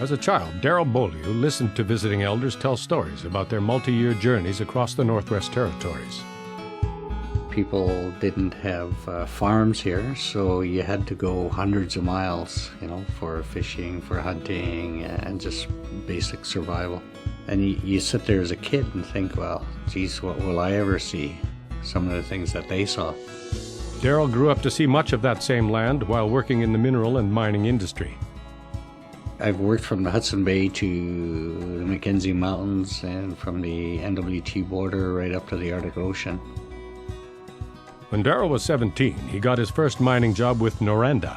As a child, Darrell Beaulieu listened to visiting elders tell stories about their multi-year journeys across the Northwest Territories. People didn't have farms here, so you had to go hundreds of miles, for fishing, for hunting, and just basic survival. And you sit there as a kid and think, well, geez, what will I ever see? Some of the things that they saw. Darrell grew up to see much of that same land while working in the mineral and mining industry. I've worked from the Hudson Bay to the Mackenzie Mountains and from the NWT border right up to the Arctic Ocean. When Darrell was 17, he got his first mining job with Noranda.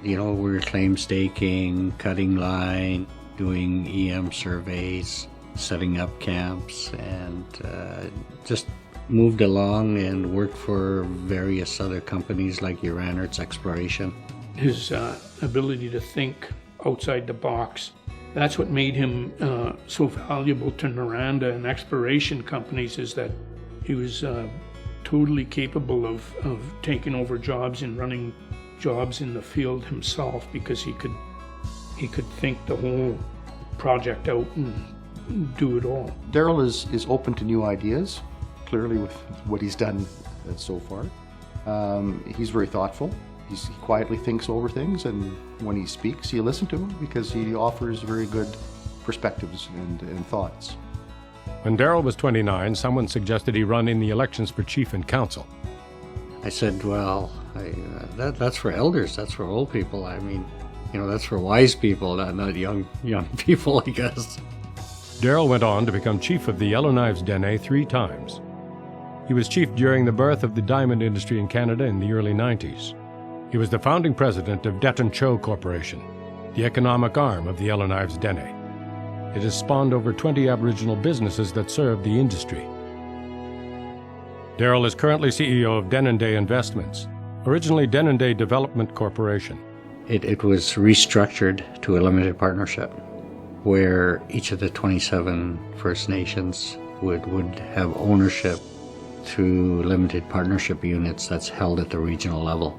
We were claim staking, cutting line, doing EM surveys, setting up camps, and just moved along and worked for various other companies like Uranert's Exploration. His ability to think outside the box, that's what made him so valuable to Noranda and exploration companies, is that he was totally capable of taking over jobs and running jobs in the field himself, because he could think the whole project out and do it all. Darrell is open to new ideas, clearly with what he's done so far. He's very thoughtful. He quietly thinks over things, and when he speaks, you listen to him because he offers very good perspectives and thoughts. When Darrell was 29, someone suggested he run in the elections for chief and council. I said, well, that's for elders, that's for old people. That's for wise people, not young people, I guess. Darrell went on to become chief of the Yellowknives Dene 3 times. He was chief during the birth of the diamond industry in Canada in the early 90s. He was the founding president of Detton Cho Corporation, the economic arm of the Yellowknives Dene. It has spawned over 20 Aboriginal businesses that serve the industry. Darrell is currently CEO of Denendeh Investments, originally Denendeh Development Corporation. It was restructured to a limited partnership where each of the 27 First Nations would have ownership through limited partnership units that's held at the regional level.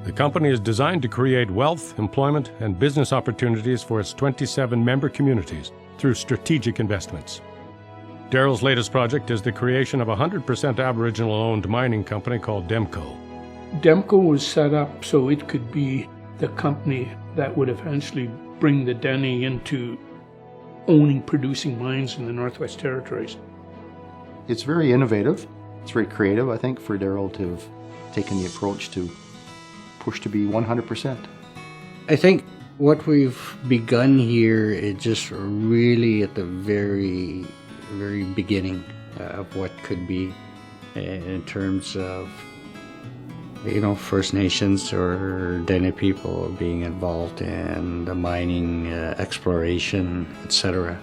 The company is designed to create wealth, employment, and business opportunities for its 27 member communities through strategic investments. Darrell's latest project is the creation of a 100% Aboriginal-owned mining company called Demco. Demco was set up so it could be the company that would eventually bring the Dene into owning producing mines in the Northwest Territories. It's very innovative. It's very creative, I think, for Darrell to have taken the approach to push to be 100%. I think what we've begun here is just really at the very, very beginning of what could be in terms of, First Nations or Dene people being involved in the mining, exploration, etc.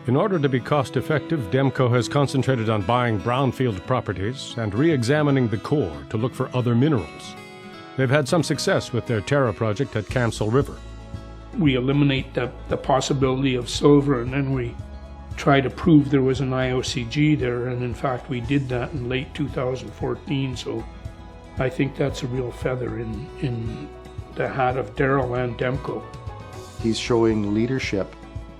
In order to be cost-effective, Demco has concentrated on buying brownfield properties and re-examining the core to look for other minerals. They've had some success with their Terra project at Camsell River. We eliminate the possibility of silver, and then we try to prove there was an IOCG there, and in fact we did that in late 2014, so I think that's a real feather in the hat of Darrell and Demco. He's showing leadership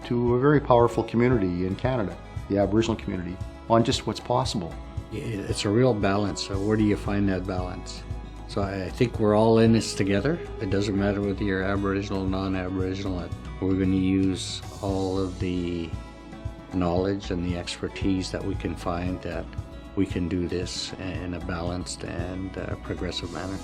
to a very powerful community in Canada, the Aboriginal community, on just what's possible. It's a real balance, so where do you find that balance? So I think we're all in this together. It doesn't matter whether you're Aboriginal or non-Aboriginal. We're going to use all of the knowledge and the expertise that we can find that we can do this in a balanced and progressive manner.